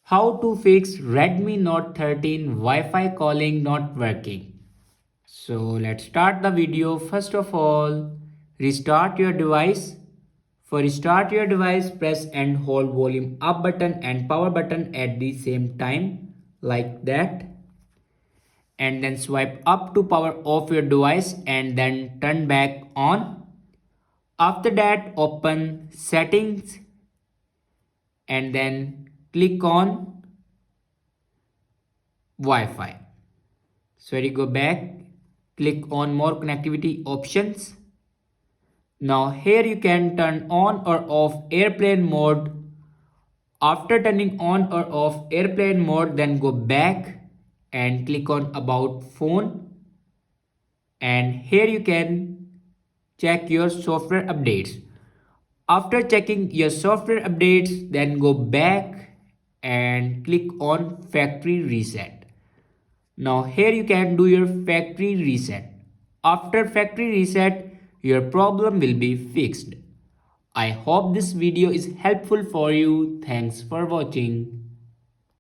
How to fix Redmi Note 13 Wi-Fi calling not working. So let's start the video. First of all, restart your device. For restart your device, press and hold volume up button and power button at the same time like that. And then swipe up to power off your device and then turn back on. After that, open settings and then click on Wi-Fi. So you go back, click on more connectivity options. Now here you can turn on or off airplane mode. After turning on or off airplane mode, then go back and click on about phone. And here you can check your software updates. After checking your software updates, then go back and click on factory reset. Now here you can do your factory reset. After factory reset, your problem will be fixed. I hope this video is helpful for you. Thanks for watching.